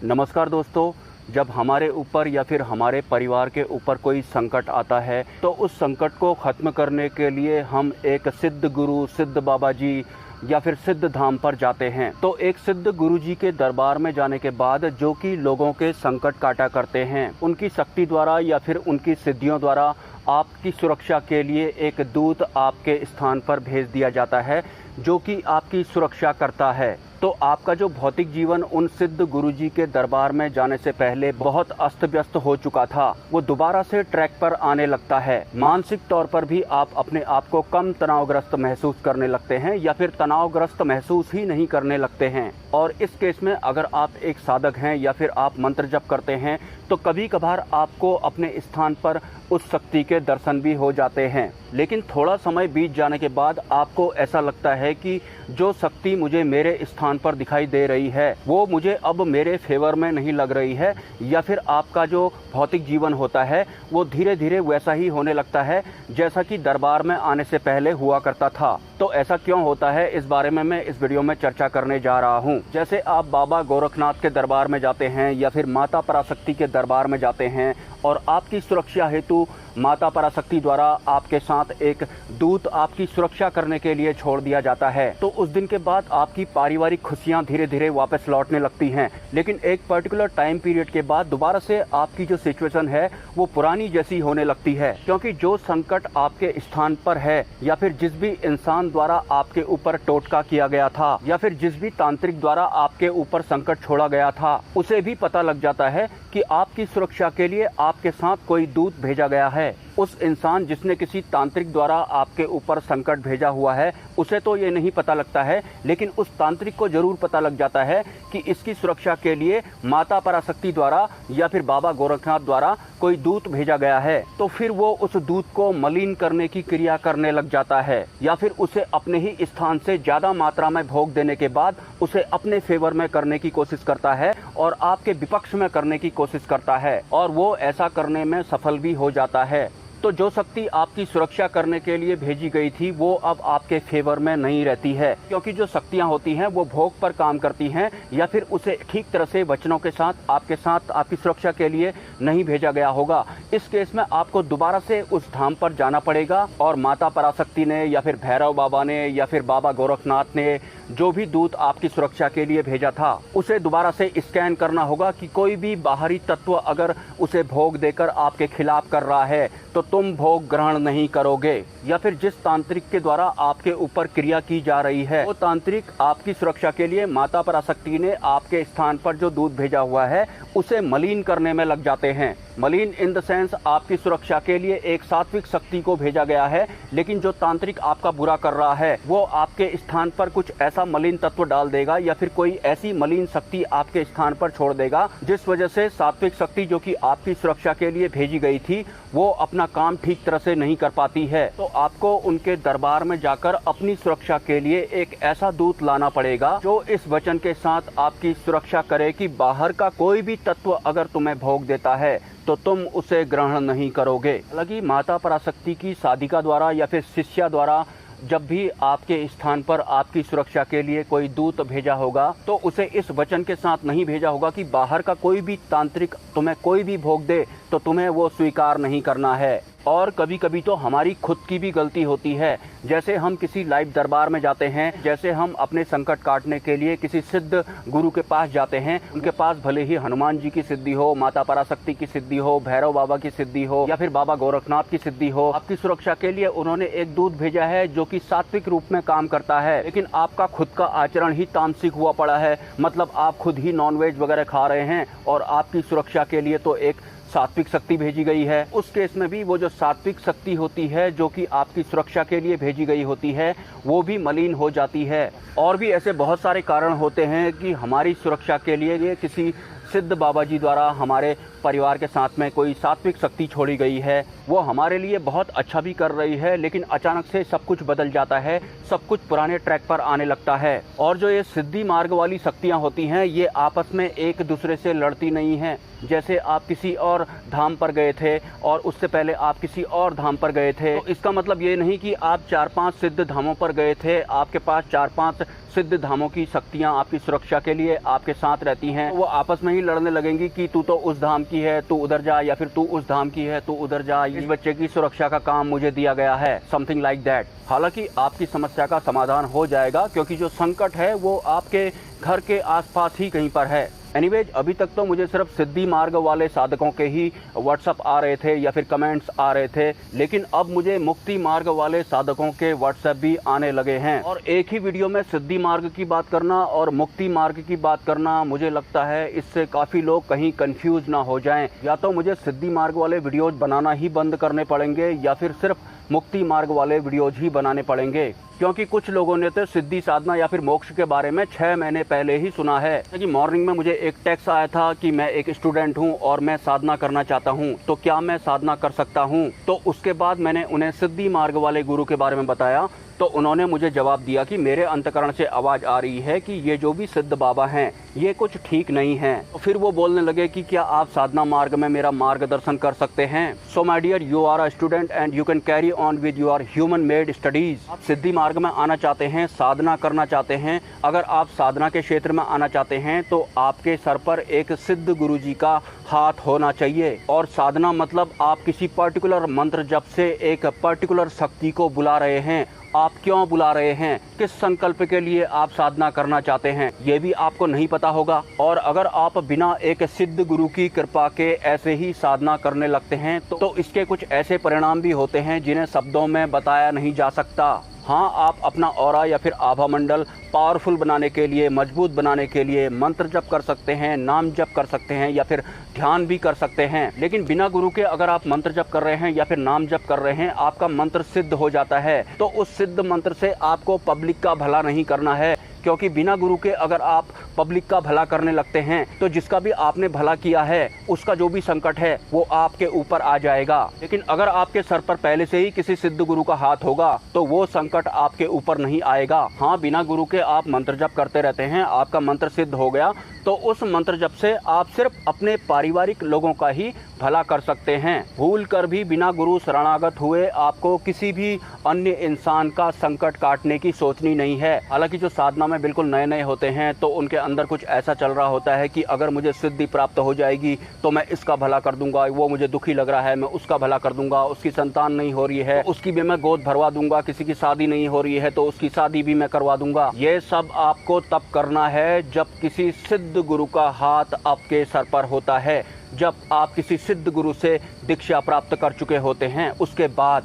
नमस्कार दोस्तों, जब हमारे ऊपर या फिर हमारे परिवार के ऊपर कोई संकट आता है तो उस संकट को ख़त्म करने के लिए हम एक सिद्ध गुरु, सिद्ध बाबा जी या फिर सिद्ध धाम पर जाते हैं। तो एक सिद्ध गुरु जी के दरबार में जाने के बाद जो कि लोगों के संकट काटा करते हैं, उनकी शक्ति द्वारा या फिर उनकी सिद्धियों द्वारा आपकी सुरक्षा के लिए एक दूत आपके स्थान पर भेज दिया जाता है जो कि आपकी सुरक्षा करता है। तो आपका जो भौतिक जीवन उन सिद्ध गुरुजी के दरबार में जाने से पहले बहुत अस्त व्यस्त हो चुका था, वो दोबारा से ट्रैक पर आने लगता है। मानसिक तौर पर भी आप अपने आप को कम तनावग्रस्त महसूस करने लगते हैं या फिर तनावग्रस्त महसूस ही नहीं करने लगते हैं। और इस केस में अगर आप एक साधक हैं या फिर आप मंत्र जप करते हैं तो कभी कभार आपको अपने स्थान पर उस शक्ति के दर्शन भी हो जाते हैं। लेकिन थोड़ा समय बीत जाने के बाद आपको ऐसा लगता है कि जो शक्ति मुझे मेरे स्थान पर दिखाई दे रही है वो मुझे अब मेरे फेवर में नहीं लग रही है, या फिर आपका जो भौतिक जीवन होता है वो धीरे धीरे वैसा ही होने लगता है जैसा कि दरबार में आने से पहले हुआ करता था। तो ऐसा क्यों होता है, इस बारे में मैं इस वीडियो में चर्चा करने जा रहा हूँ। जैसे आप बाबा गोरखनाथ के दरबार में जाते हैं या फिर माता पराशक्ति के दरबार में जाते हैं और आपकी सुरक्षा हेतु माता पराशक्ति द्वारा आपके साथ एक दूत आपकी सुरक्षा करने के लिए छोड़ दिया जाता है, तो उस दिन के बाद आपकी पारिवारिक खुशियां धीरे धीरे वापस लौटने लगती हैं। लेकिन एक पर्टिकुलर टाइम पीरियड के बाद दोबारा से आपकी जो सिचुएशन है वो पुरानी जैसी होने लगती है, क्योंकि जो संकट आपके स्थान पर है या फिर जिस भी इंसान द्वारा आपके ऊपर टोटका किया गया था या फिर जिस भी तांत्रिक द्वारा आपके ऊपर संकट छोड़ा गया था, उसे भी पता लग जाता है कि आपकी सुरक्षा के लिए आपके साथ कोई दूत भेजा गया है। उस इंसान जिसने किसी तांत्रिक द्वारा आपके ऊपर संकट भेजा हुआ है उसे तो ये नहीं पता लगता है, लेकिन उस तांत्रिक को जरूर पता लग जाता है कि इसकी सुरक्षा के लिए माता पराशक्ति द्वारा या फिर बाबा गोरखनाथ द्वारा कोई दूत भेजा गया है। तो फिर वो उस दूत को मलिन करने की क्रिया करने लग जाता है या फिर उसे अपने ही स्थान से ज्यादा मात्रा में भोग देने के बाद उसे अपने फेवर में करने की कोशिश करता है और आपके विपक्ष में करने की कोशिश करता है, और वो ऐसा करने में सफल भी हो जाता है। तो जो शक्ति आपकी सुरक्षा करने के लिए भेजी गई थी वो अब आपके फेवर में नहीं रहती है, क्योंकि जो शक्तियां होती हैं वो भोग पर काम करती हैं या फिर उसे ठीक तरह से वचनों के साथ आपकी सुरक्षा के लिए नहीं भेजा गया होगा। इस केस में आपको दोबारा से उस धाम पर जाना पड़ेगा और माता पराशक्ति ने या फिर भैरव बाबा ने या फिर बाबा गोरखनाथ ने जो भी दूत आपकी सुरक्षा के लिए भेजा था उसे दोबारा से स्कैन करना होगा कि कोई भी बाहरी तत्व अगर उसे भोग देकर आपके खिलाफ कर रहा है तो तुम भोग ग्रहण नहीं करोगे, या फिर जिस तांत्रिक के द्वारा आपके ऊपर क्रिया की जा रही है वो तांत्रिक आपकी सुरक्षा के लिए माता पराशक्ति ने आपके स्थान पर जो दूत भेजा हुआ है उसे मलिन करने में लग जाते हैं। मलिन इन द सेंस आपकी सुरक्षा के लिए एक सात्विक शक्ति को भेजा गया है, लेकिन जो तांत्रिक आपका बुरा कर रहा है वो आपके स्थान पर कुछ ऐसा मलिन तत्व डाल देगा या फिर कोई ऐसी मलिन शक्ति आपके स्थान पर छोड़ देगा जिस वजह से सात्विक शक्ति जो कि आपकी सुरक्षा के लिए भेजी गई थी वो अपना काम ठीक तरह से नहीं कर पाती है। तो आपको उनके दरबार में जाकर अपनी सुरक्षा के लिए एक ऐसा दूत लाना पड़ेगा जो इस वचन के साथ आपकी सुरक्षा करे कि बाहर का कोई भी तत्व अगर तुम्हें भोग देता है तो तुम उसे ग्रहण नहीं करोगे। हालांकि माता पराशक्ति की साधिका द्वारा या फिर शिष्या द्वारा जब भी आपके स्थान पर आपकी सुरक्षा के लिए कोई दूत भेजा होगा तो उसे इस वचन के साथ नहीं भेजा होगा कि बाहर का कोई भी तांत्रिक तुम्हें कोई भी भोग दे तो तुम्हें वो स्वीकार नहीं करना है। और कभी कभी तो हमारी खुद की भी गलती होती है, जैसे हम किसी लाइव दरबार में जाते हैं, जैसे हम अपने संकट काटने के लिए किसी सिद्ध गुरु के पास जाते हैं, उनके पास भले ही हनुमान जी की सिद्धि हो, माता पराशक्ति की सिद्धि हो, भैरव बाबा की सिद्धि हो या फिर बाबा गोरखनाथ की सिद्धि हो, आपकी सुरक्षा के लिए उन्होंने एक दूत भेजा है जो कि सात्विक रूप में काम करता है, लेकिन आपका खुद का आचरण ही तामसिक हुआ पड़ा है, मतलब आप खुद ही नॉनवेज वगैरह खा रहे हैं और आपकी सुरक्षा के लिए तो एक सात्विक शक्ति भेजी गई है। उस केस में भी वो जो सात्विक शक्ति होती है जो कि आपकी सुरक्षा के लिए भेजी गई होती है वो भी मलिन हो जाती है। और भी ऐसे बहुत सारे कारण होते हैं कि हमारी सुरक्षा के लिए ये किसी सिद्ध बाबा जी द्वारा हमारे परिवार के साथ में कोई सात्विक शक्ति छोड़ी गई है, वो हमारे लिए बहुत अच्छा भी कर रही है, लेकिन अचानक से सब कुछ बदल जाता है, सब कुछ पुराने ट्रैक पर आने लगता है। और जो ये सिद्धि मार्ग वाली शक्तियाँ होती हैं ये आपस में एक दूसरे से लड़ती नहीं हैं। जैसे आप किसी और धाम पर गए थे और उससे पहले आप किसी और धाम पर गए थे, तो इसका मतलब ये नहीं कि आप 4-5 सिद्ध धामों पर गए थे, आपके पास 4-5 सिद्ध धामों की शक्तियां आपकी सुरक्षा के लिए आपके साथ रहती हैं, वो आपस में ही लड़ने लगेंगी कि तू तो उस धाम की है, तू उधर जा, या फिर तू उस धाम की है, तू उधर जा, इस बच्चे की सुरक्षा का काम मुझे दिया गया है, समथिंग लाइक दैट। हालांकि आपकी समस्या का समाधान हो जाएगा, क्योंकि जो संकट है वो आपके घर के आसपास ही कहीं पर है। एनीवेज, अभी तक तो मुझे सिर्फ सिद्धि मार्ग वाले साधकों के ही व्हाट्सएप आ रहे थे या फिर कमेंट्स आ रहे थे, लेकिन अब मुझे मुक्ति मार्ग वाले साधकों के व्हाट्सएप भी आने लगे हैं। और एक ही वीडियो में सिद्धि मार्ग की बात करना और मुक्ति मार्ग की बात करना, मुझे लगता है इससे काफ़ी लोग कहीं कंफ्यूज ना हो जाएं। या तो मुझे सिद्धि मार्ग वाले वीडियोज बनाना ही बंद करने पड़ेंगे या फिर सिर्फ मुक्ति मार्ग वाले वीडियोज ही बनाने पड़ेंगे, क्योंकि कुछ लोगों ने तो सिद्धि साधना या फिर मोक्ष के बारे में 6 महीने पहले ही सुना है। कि मॉर्निंग में मुझे एक टेक्स्ट आया था कि मैं एक स्टूडेंट हूं और मैं साधना करना चाहता हूं, तो क्या मैं साधना कर सकता हूं। तो उसके बाद मैंने उन्हें सिद्धि मार्ग वाले गुरु के बारे में बताया, तो उन्होंने मुझे जवाब दिया कि मेरे अंतकरण से आवाज़ आ रही है कि ये जो भी सिद्ध बाबा हैं ये कुछ ठीक नहीं है। तो फिर वो बोलने लगे कि क्या आप साधना मार्ग में मेरा मार्गदर्शन कर सकते हैं। So my dear, you are a student and you can carry on with your human made studies. आप सिद्धि मार्ग में आना चाहते हैं, साधना करना चाहते हैं। अगर आप साधना के क्षेत्र में आना चाहते हैं तो आपके सर पर एक सिद्ध गुरु जी का हाथ होना चाहिए। और साधना मतलब आप किसी पर्टिकुलर मंत्र जप से एक पर्टिकुलर शक्ति को बुला रहे हैं। आप क्यों बुला रहे हैं, किस संकल्प के लिए आप साधना करना चाहते हैं, ये भी आपको नहीं पता होगा। और अगर आप बिना एक सिद्ध गुरु की कृपा के ऐसे ही साधना करने लगते हैं तो इसके कुछ ऐसे परिणाम भी होते हैं जिन्हें शब्दों में बताया नहीं जा सकता। हाँ, आप अपना ऑरा या फिर आभा मंडल पावरफुल बनाने के लिए, मजबूत बनाने के लिए मंत्र जप कर सकते हैं, नाम जप कर सकते हैं या फिर ध्यान भी कर सकते हैं। लेकिन बिना गुरु के अगर आप मंत्र जप कर रहे हैं या फिर नाम जप कर रहे हैं, आपका मंत्र सिद्ध हो जाता है। तो उस सिद्ध मंत्र से आपको पब्लिक का भला नहीं करना है, क्योंकि बिना गुरु के अगर आप पब्लिक का भला करने लगते हैं तो जिसका भी आपने भला किया है उसका जो भी संकट है वो आपके ऊपर आ जाएगा। लेकिन अगर आपके सर पर पहले से ही किसी सिद्ध गुरु का हाथ होगा तो वो संकट आपके ऊपर नहीं आएगा। हाँ, बिना गुरु के आप मंत्र जप करते रहते हैं, आपका मंत्र सिद्ध हो गया तो उस मंत्र जप से आप सिर्फ अपने पारिवारिक लोगों का ही भला कर सकते हैं। भूल कर भी बिना गुरु शरणागत हुए आपको किसी भी अन्य इंसान का संकट काटने की सोचनी नहीं है। हालांकि जो साधना में बिल्कुल नए नए होते हैं तो उनके अंदर कुछ ऐसा चल रहा होता है कि अगर मुझे सिद्धि प्राप्त हो जाएगी तो मैं इसका भला कर दूंगा, वो मुझे दुखी लग रहा है मैं उसका भला कर दूंगा, उसकी संतान नहीं हो रही है उसकी भी मैं गोद भरवा दूंगा, किसी की शादी नहीं हो रही है तो उसकी शादी भी मैं करवा दूंगा। ये सब आपको तब करना है जब किसी सिद्ध गुरु का हाथ आपके सर पर होता है, जब आप किसी सिद्ध गुरु से दीक्षा प्राप्त कर चुके होते हैं उसके बाद।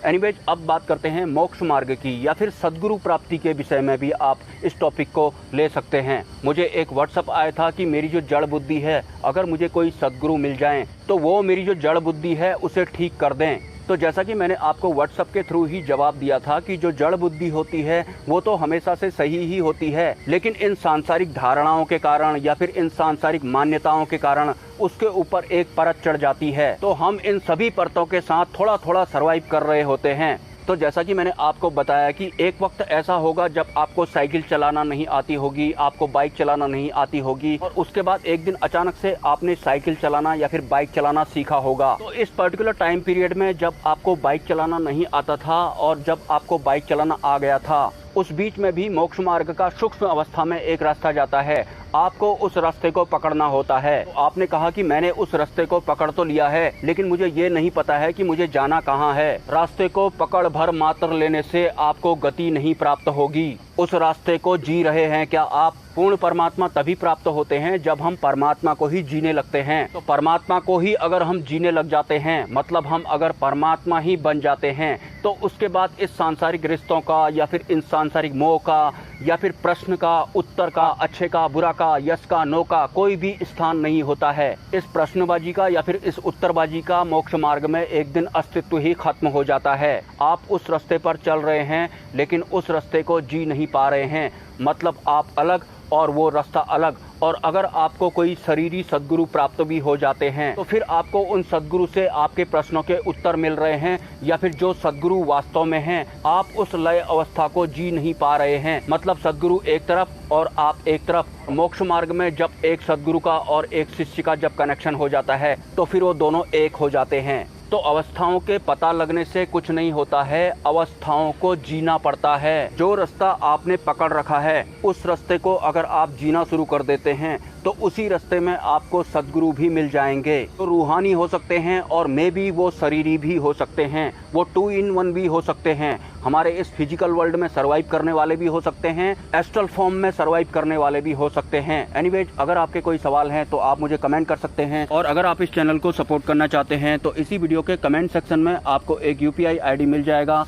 एनीवेज, अब बात करते हैं मोक्ष मार्ग की या फिर सद्गुरु प्राप्ति के विषय में भी आप इस टॉपिक को ले सकते हैं। मुझे एक व्हाट्सएप आया था कि मेरी जो जड़ बुद्धि है, अगर मुझे कोई सद्गुरु मिल जाएं तो वो मेरी जो जड़ बुद्धि है उसे ठीक कर दें। तो जैसा कि मैंने आपको व्हाट्सएप के थ्रू ही जवाब दिया था कि जो जड़ बुद्धि होती है वो तो हमेशा से सही ही होती है, लेकिन इन सांसारिक धारणाओं के कारण या फिर इन सांसारिक मान्यताओं के कारण उसके ऊपर एक परत चढ़ जाती है। तो हम इन सभी परतों के साथ थोड़ा थोड़ा सर्वाइव कर रहे होते हैं। तो जैसा कि मैंने आपको बताया कि एक वक्त ऐसा होगा जब आपको साइकिल चलाना नहीं आती होगी, आपको बाइक चलाना नहीं आती होगी, और उसके बाद एक दिन अचानक से आपने साइकिल चलाना या फिर बाइक चलाना सीखा होगा। तो इस पर्टिकुलर टाइम पीरियड में जब आपको बाइक चलाना नहीं आता था और जब आपको बाइक चलाना आ गया था, उस बीच में भी मोक्ष मार्ग का सूक्ष्म अवस्था में एक रास्ता जाता है, आपको उस रास्ते को पकड़ना होता है। तो आपने कहा कि मैंने उस रास्ते को पकड़ तो लिया है लेकिन मुझे ये नहीं पता है कि मुझे जाना कहाँ है। रास्ते को पकड़ भर मात्र लेने से आपको गति नहीं प्राप्त होगी। उस रास्ते को जी रहे हैं क्या आप? पूर्ण परमात्मा तभी प्राप्त होते हैं जब हम परमात्मा को ही जीने लगते हैं। तो परमात्मा को ही अगर हम जीने लग जाते हैं, मतलब हम अगर परमात्मा ही बन जाते हैं, तो उसके बाद इस सांसारिक रिश्तों का या फिर इन सांसारिक मोह का या फिर प्रश्न का, उत्तर का, अच्छे का, बुरा का, यस का, नो का कोई भी स्थान नहीं होता है। इस प्रश्नबाजी का या फिर इस उत्तरबाजी का मोक्ष मार्ग में एक दिन अस्तित्व ही खत्म हो जाता है। आप उस रास्ते पर चल रहे हैं लेकिन उस रास्ते को जी नहीं पा रहे हैं, मतलब आप अलग और वो रास्ता अलग। और अगर आपको कोई शरीरी सद्गुरु प्राप्त भी हो जाते हैं तो फिर आपको उन सद्गुरु से आपके प्रश्नों के उत्तर मिल रहे हैं या फिर जो सद्गुरु वास्तव में हैं, आप उस लय अवस्था को जी नहीं पा रहे हैं। मतलब सद्गुरु एक तरफ और आप एक तरफ। मोक्ष मार्ग में जब एक सद्गुरु का और एक शिष्य का जब कनेक्शन हो जाता है तो फिर वो दोनों एक हो जाते हैं। तो अवस्थाओं के पता लगने से कुछ नहीं होता है, अवस्थाओं को जीना पड़ता है। जो रास्ता आपने पकड़ रखा है उस रास्ते को अगर आप जीना शुरू कर देते हैं तो उसी रास्ते में आपको सद्गुरु भी मिल जाएंगे। तो रूहानी हो सकते हैं और मे बी वो शरीरी भी हो सकते हैं, वो 2 in 1 भी हो सकते हैं। हमारे इस फिजिकल वर्ल्ड में सर्वाइव करने वाले भी हो सकते हैं, एस्ट्रल फॉर्म में सर्वाइव करने वाले भी हो सकते हैं। एनीवेज, अगर आपके कोई सवाल हैं तो आप मुझे कमेंट कर सकते हैं, और अगर आप इस चैनल को सपोर्ट करना चाहते हैं तो इसी वीडियो के कमेंट सेक्शन में आपको एक UPI ID मिल जाएगा।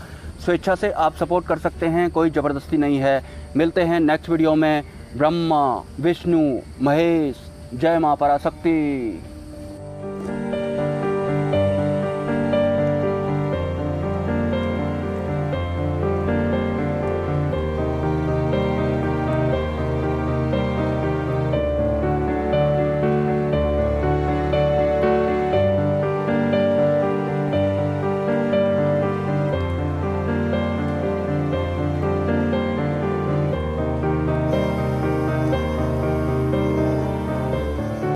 स्वेच्छा से आप सपोर्ट कर सकते हैं, कोई ज़बरदस्ती नहीं है। मिलते हैं नेक्स्ट वीडियो में। ब्रह्मा, विष्णु, महेश, जय मां पराशक्ति।